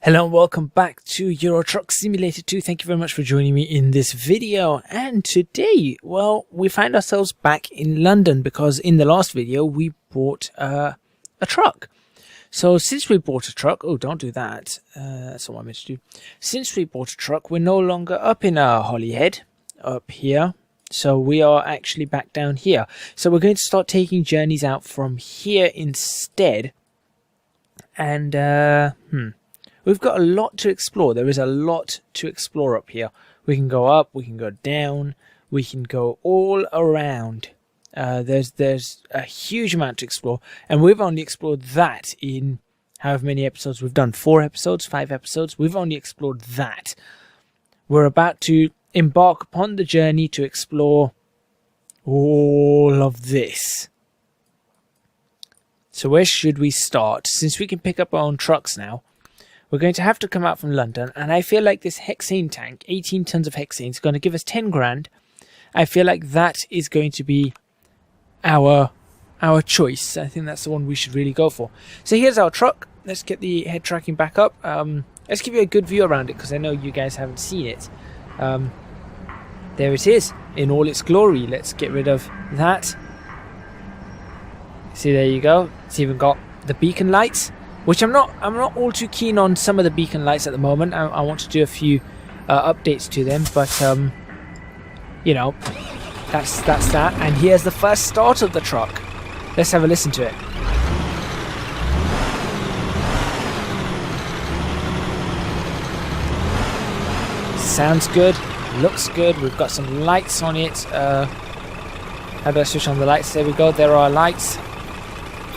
Hello and welcome back to Euro Truck Simulator 2. Thank you very much for joining me in this video. And today, well, we find ourselves back in London because in the last video we bought a truck. So since we bought a truck, oh, don't do that. That's not what I meant to do. Since we bought a truck, we're no longer up in Holyhead, up here. So we are actually back down here. So we're going to start taking journeys out from here instead. And, we've got a lot to explore. There is a lot to explore up here. We can go up, we can go down, we can go all around. There's a huge amount to explore, and we've only explored that in however many episodes we've done. 4 episodes, 5 episodes. We've only explored that. We're about to embark upon the journey to explore all of this. So where should we start? Since we can pick up our own trucks now, we're going to have to come out from London, and I feel like this hexane tank, 18 tons of hexane, is going to give us 10 grand. I feel like that is going to be our choice. I think that's the one we should really go for. So here's our truck. Let's get the head tracking back up. Let's give you a good view around it because I know you guys haven't seen it. There it is in all its glory. Let's get rid of that. See, there you go. It's even got the beacon lights, which I'm not all too keen on some of the beacon lights at the moment. I want to do a few updates to them, but you know, that's that. And here's the first start of the truck. Let's have a listen to it. Sounds good, looks good. We've got some lights on it. How do I switch on the lights? There we go. There are lights.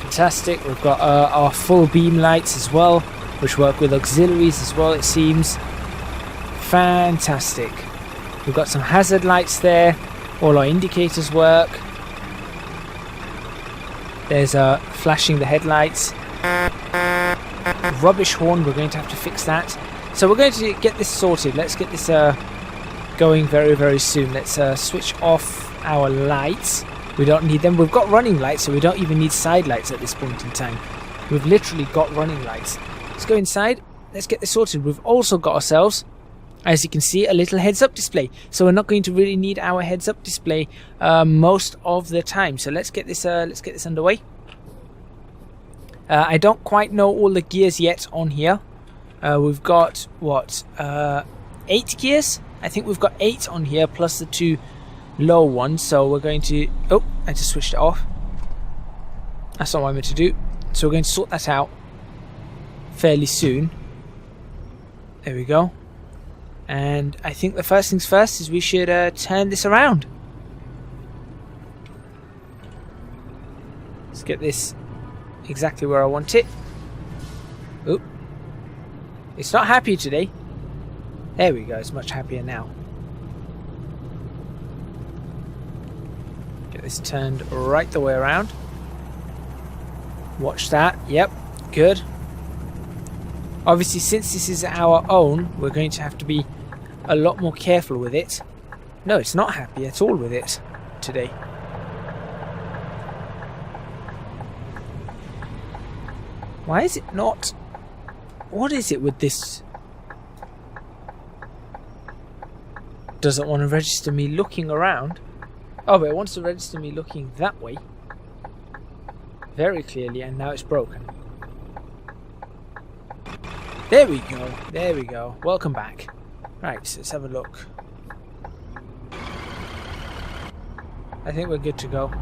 Fantastic. We've got our full beam lights as well, which work with auxiliaries as well, it seems. Fantastic. We've got some hazard lights there. All our indicators work. There's flashing the headlights. Rubbish horn, we're going to have to fix that. So we're going to get this sorted. Let's get this going very, very soon. Let's switch off our lights. We don't need them. We've got running lights, so we don't even need side lights at this point in time. We've literally got running lights. Let's go inside. Let's get this sorted. We've also got ourselves, as you can see, a little heads-up display. So we're not going to really need our heads-up display most of the time. So let's get this underway. I don't quite know all the gears yet on here. We've got what 8 gears? I think we've got 8 on here plus the 2 low one, so we're going to, oh, I just switched it off. That's not what I meant to do. So we're going to sort that out fairly soon. There we go. And I think the first things first is we should turn this around. Let's get this exactly where I want it. Oh, it's not happy today. There we go, it's much happier now. Get this turned right the way around. Watch that. Yep, good. Obviously, since this is our own, we're going to have to be a lot more careful with it. No, it's not happy at all with it today. Why is it not? What is it with this? Doesn't want to register me looking around. Oh, but it wants to register me looking that way. Very clearly, and now it's broken. There we go. There we go. Welcome back. Right, so let's have a look. I think we're good to go.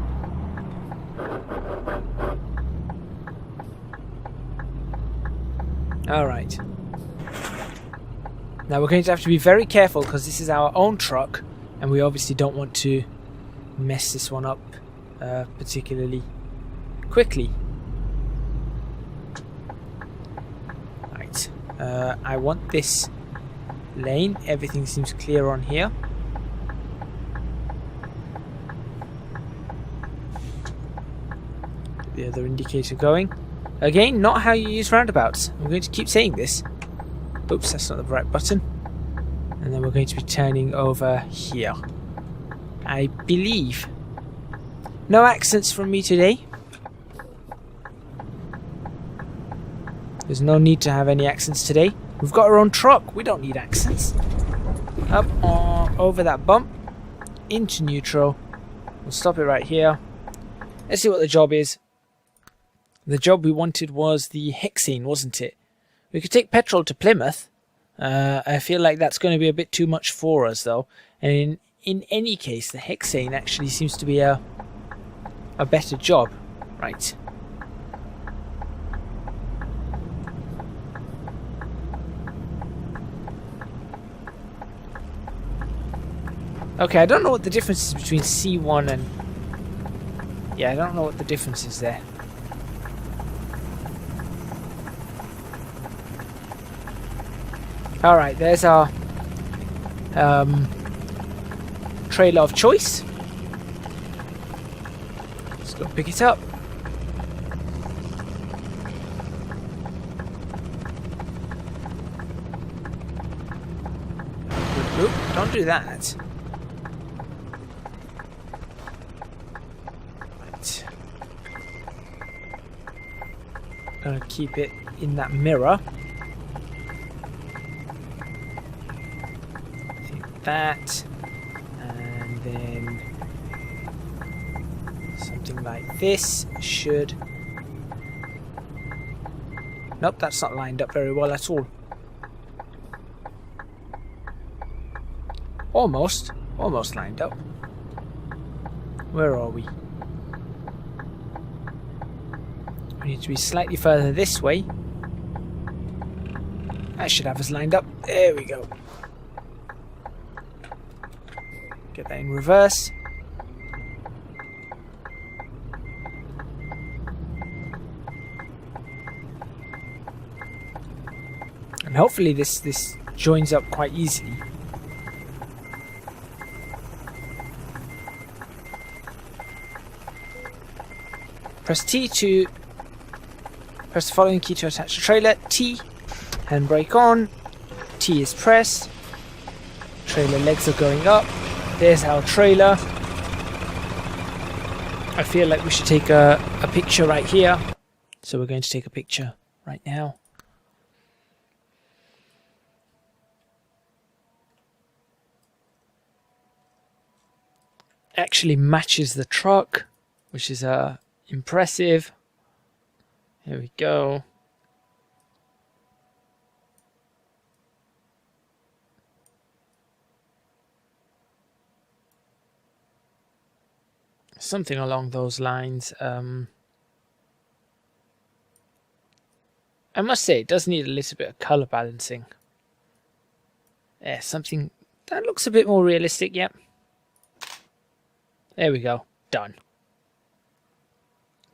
Alright. Now we're going to have to be very careful because this is our own truck and we obviously don't want to mess this one up particularly quickly. Right. I want this lane. Everything seems clear on here. Get the other indicator going. Again, not how you use roundabouts. I'm going to keep saying this. Oops, that's not the right button. And then we're going to be turning over here, I believe. No accents from me today. There's no need to have any accents today. We've got our own truck. We don't need accents. Up over that bump. Into neutral. We'll stop it right here. Let's see what the job is. The job we wanted was the hexane, wasn't it? We could take petrol to Plymouth. I feel like that's going to be a bit too much for us, though. And in any case, the hexane actually seems to be a better job. Right. Okay, I don't know what the difference is between C1 and... Yeah, I don't know what the difference is there. Alright, there's our trailer of choice. Let's go pick it up. Oop, don't do that. Right. Gonna keep it in that mirror. That, and then something like this should... Nope, that's not lined up very well at all. Almost lined up. Where are we? We need to be slightly further this way. That should have us lined up. There we go. Get that in reverse. And hopefully this joins up quite easily. Press T to press the following key to attach the trailer. T, handbrake on. T is pressed. Trailer legs are going up. There's our trailer. I feel like we should take a picture right here. So we're going to take a picture right now. Actually matches the truck, which is impressive. Here we go. Something along those lines. I must say, it does need a little bit of colour balancing. Yeah, something that looks a bit more realistic, yep. There we go. Done.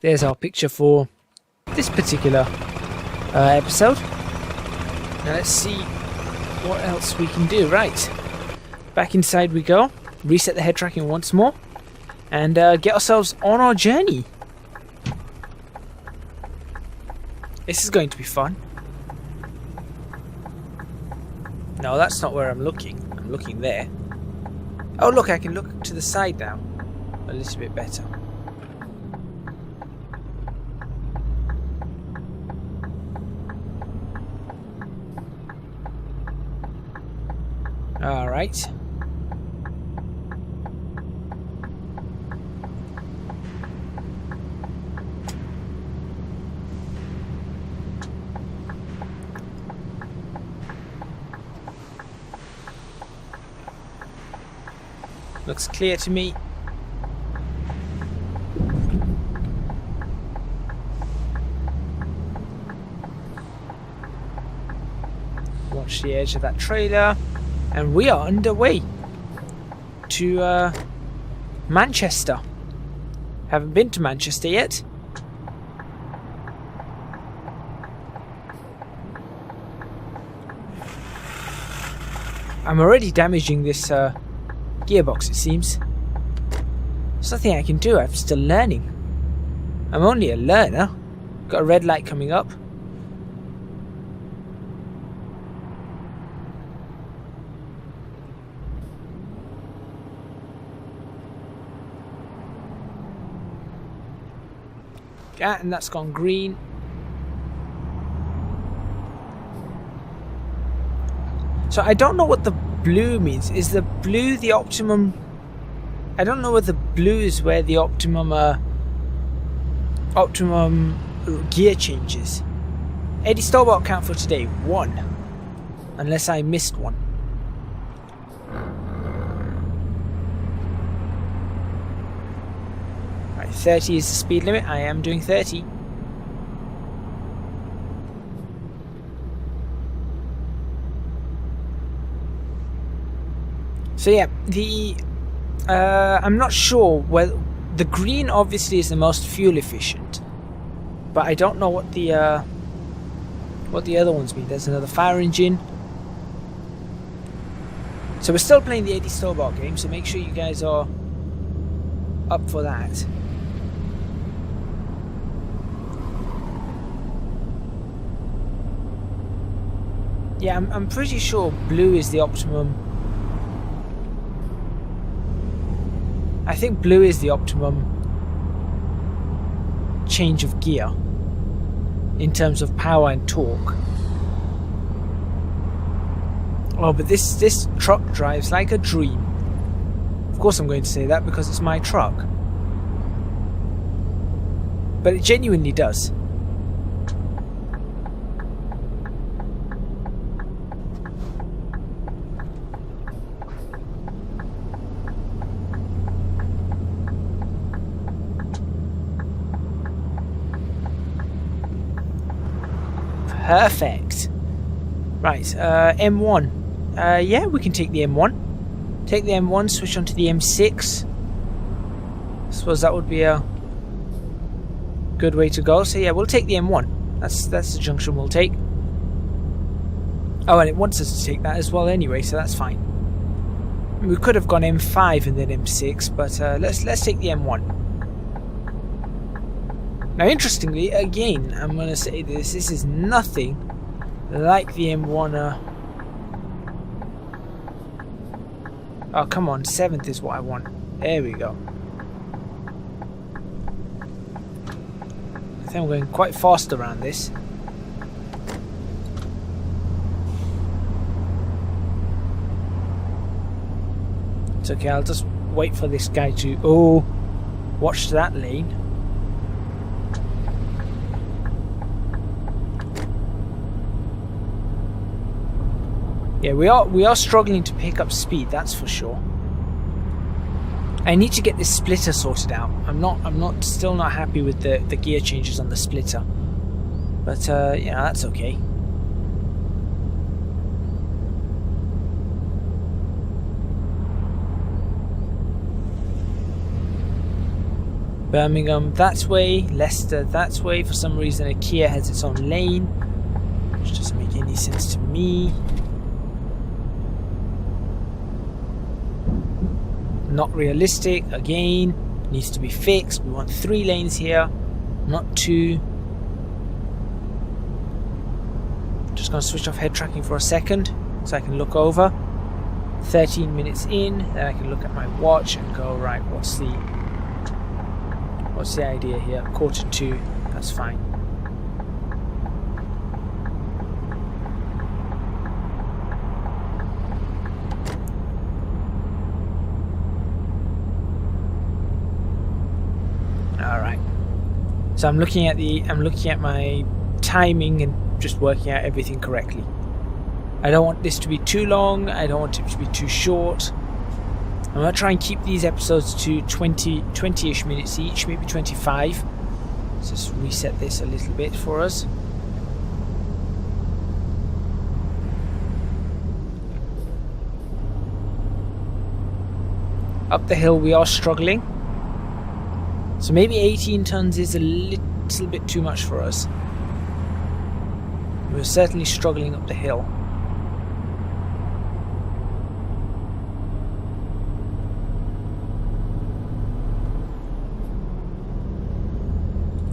There's our picture for this particular episode. Now let's see what else we can do. Right. Back inside we go. Reset the head tracking once more. And get ourselves on our journey. This is going to be fun. No, that's not where I'm looking. I'm looking there. Oh look, I can look to the side now. A little bit better. Alright. Looks clear to me. Watch the edge of that trailer. And we are underway to Manchester. Haven't been to Manchester yet. I'm already damaging this gearbox, it seems. There's nothing I can do. I'm still learning. I'm only a learner. Got a red light coming up. And that's gone green. So I don't know what the blue means. Is the blue the optimum? I don't know whether blue is where the optimum gear changes. Eddie Stobart count for today, 1. Unless I missed one. Right, 30 is the speed limit. I am doing 30. So yeah, I'm not sure whether the green obviously is the most fuel efficient, but I don't know what the other ones mean. There's another fire engine. So we're still playing the Eddie Stobart game, so make sure you guys are up for that. Yeah, I'm pretty sure blue is the optimum. I think blue is the optimum change of gear in terms of power and torque. Oh, but this truck drives like a dream. Of course I'm going to say that because it's my truck. But it genuinely does. Perfect. Right, M1. Yeah, we can take the M1. Take the M1, switch onto the M6. I suppose that would be a good way to go. So yeah, we'll take the M1. That's the junction we'll take. Oh, and it wants us to take that as well anyway, so that's fine. We could have gone M5 and then M6, but let's take the M1. Now, interestingly, again, I'm going to say this is nothing like the M1. Oh, come on, 7th is what I want. There we go. I think I'm going quite fast around this. It's okay, I'll just wait for this guy to... Oh, watch that lane. Yeah, we are struggling to pick up speed, that's for sure. I need to get this splitter sorted out. I'm still not happy with the gear changes on the splitter. But yeah, that's okay. Birmingham that way, Leicester that way. For some reason a Kia has its own lane, which doesn't make any sense to me. Not realistic, again, needs to be fixed. We want 3 lanes here, not 2. Just going to switch off head tracking for a second so I can look over. 13 minutes in, then I can look at my watch and go, right, what's the idea here? 1:45, that's fine. Alright. So I'm looking at my timing and just working out everything correctly. I don't want this to be too long, I don't want it to be too short. I'm going to try and keep these episodes to 20-ish minutes each, maybe 25. Let's just reset this a little bit for us. Up the hill we are struggling. So maybe 18 tons is a little bit too much for us. We're certainly struggling up the hill.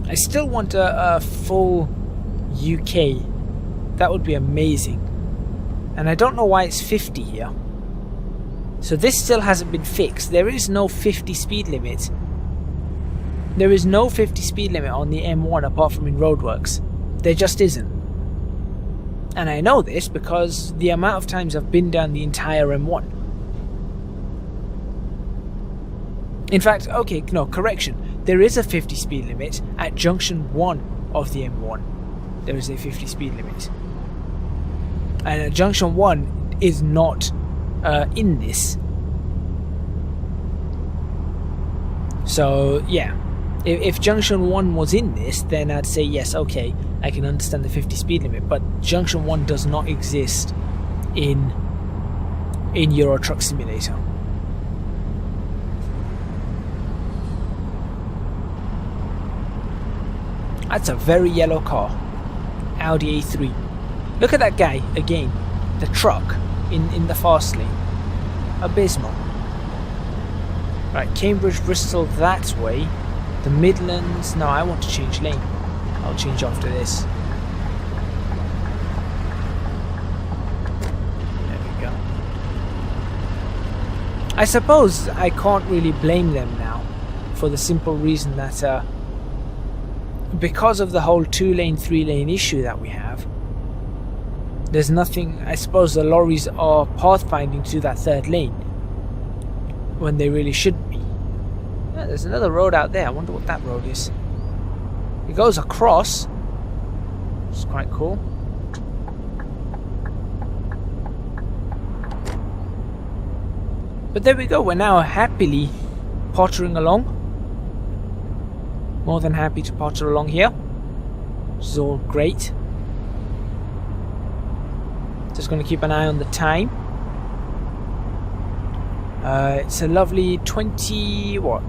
I still want a full UK. That would be amazing. And I don't know why it's 50 here. So this still hasn't been fixed. There is no 50 speed limit. There is no 50 speed limit on the M1 apart from in roadworks. There just isn't. And I know this because the amount of times I've been down the entire M1. In fact, okay, no, correction. There is a 50 speed limit at junction 1 of the M1. There is a 50 speed limit. And junction 1 is not in this. So, yeah. If junction 1 was in this, then I'd say yes, okay, I can understand the 50 speed limit. But junction 1 does not exist in Euro Truck Simulator. That's a very yellow car. Audi A3. Look at that guy again. The truck in the fast lane. Abysmal. Right, Cambridge, Bristol that way. The Midlands. No, I want to change lane. I'll change after this. There we go. I suppose I can't really blame them now, for the simple reason that because of the whole 2-lane, 3-lane issue that we have, there's nothing. I suppose the lorries are pathfinding to that 3rd lane when they really shouldn't be. Yeah, there's another road out there. I wonder what that road is. It goes across. It's quite cool. But there we go. We're now happily pottering along. More than happy to potter along here. Which is all great. Just going to keep an eye on the time. It's a lovely 20... what?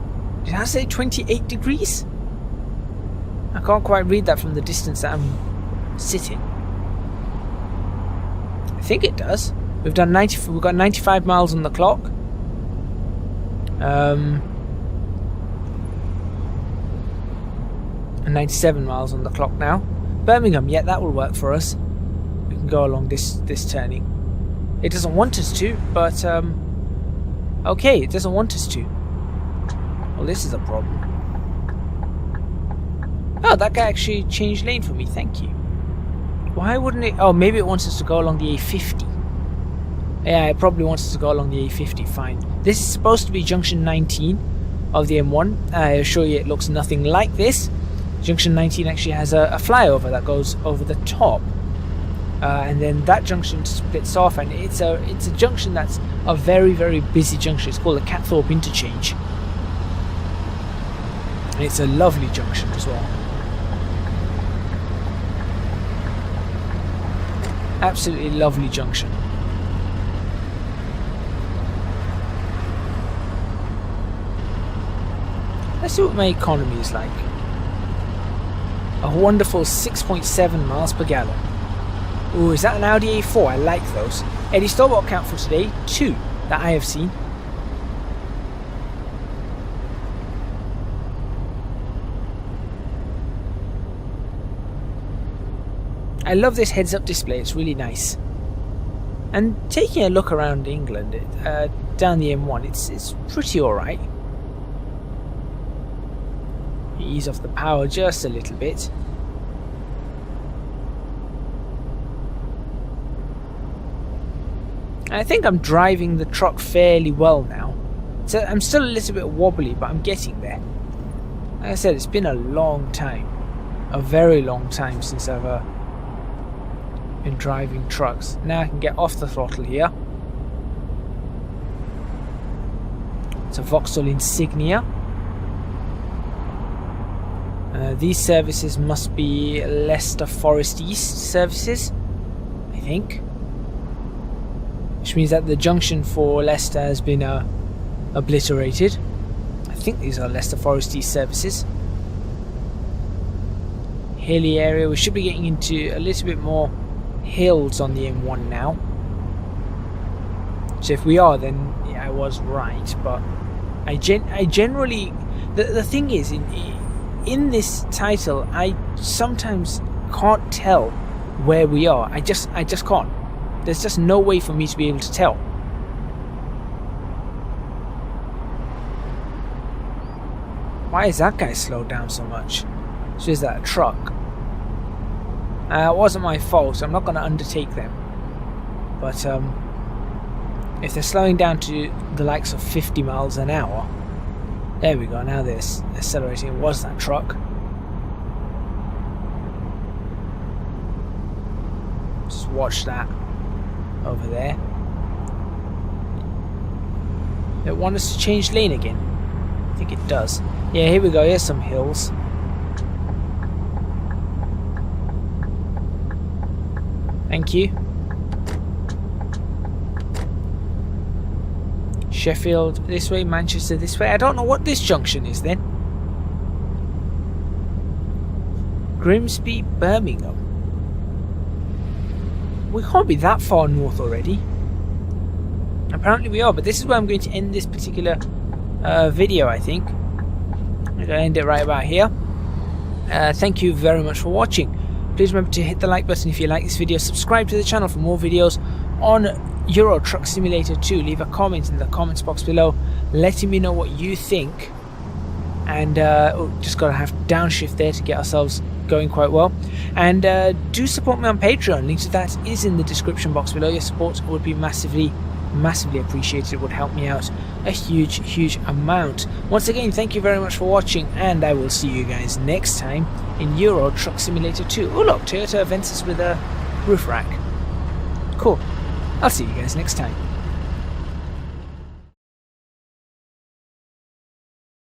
Did I say 28 degrees? I can't quite read that from the distance that I'm sitting. I think it does. We've got 95 miles on the clock. And 97 miles on the clock now. Birmingham, yeah, that will work for us. We can go along this turning. It doesn't want us to, but okay, it doesn't want us to. Well, this is a problem. Oh, that guy actually changed lane for me, thank you. Why wouldn't it? Oh, maybe it wants us to go along the A50. Yeah, it probably wants us to go along the A50, fine. This is supposed to be junction 19 of the M1. I assure you it looks nothing like this. Junction 19 actually has a flyover that goes over the top. And then that junction splits off, and it's a junction that's a very, very busy junction. It's called the Catthorpe Interchange. And it's a lovely junction as well. Absolutely lovely junction. Let's see what my economy is like. A wonderful 6.7 miles per gallon. Ooh, is that an Audi A4? I like those. Eddie Stobart count for today, 2 that I have seen. I love this heads-up display, it's really nice. And taking a look around England, down the M1, it's pretty alright. Ease off the power just a little bit. I think I'm driving the truck fairly well now. So I'm still a little bit wobbly, but I'm getting there. Like I said, it's been a long time. A very long time since I've been driving trucks. Now I can get off the throttle here. It's a Vauxhall Insignia. These services must be Leicester Forest East services, I think. Which means that the junction for Leicester has been obliterated. I think these are Leicester Forest East services. Hilly area. We should be getting into a little bit more hills on the M1 now. So if we are, then yeah, I was right. But I generally... The thing is, in this title, I sometimes can't tell where we are. I just can't. There's just no way for me to be able to tell. Why is that guy slowed down so much? So is that a truck? It wasn't my fault, so I'm not going to undertake them. But if they're slowing down to the likes of 50 miles an hour, there we go, now they're accelerating. It was that truck. Just watch that over there. They want us to change lane again. I think it does. Yeah, here we go, here's some hills. Thank you. Sheffield this way, Manchester this way. I don't know what this junction is then. Grimsby, Birmingham. We can't be that far north already. Apparently we are, but this is where I'm going to end this particular video, I think. I'm going to end it right about here. Thank you very much for watching. Please remember to hit the like button if you like this video. Subscribe to the channel for more videos on Euro Truck Simulator 2. Leave a comment in the comments box below letting me know what you think. And just got to have downshift there to get ourselves going quite well. And do support me on Patreon. Link to that is in the description box below. Your support would be massively appreciated. It would help me out a huge amount. Once again, thank you very much for watching, and I will see you guys next time in Euro Truck Simulator 2. Oh look, Toyota Avensis with a roof rack. Cool. I'll see you guys next time.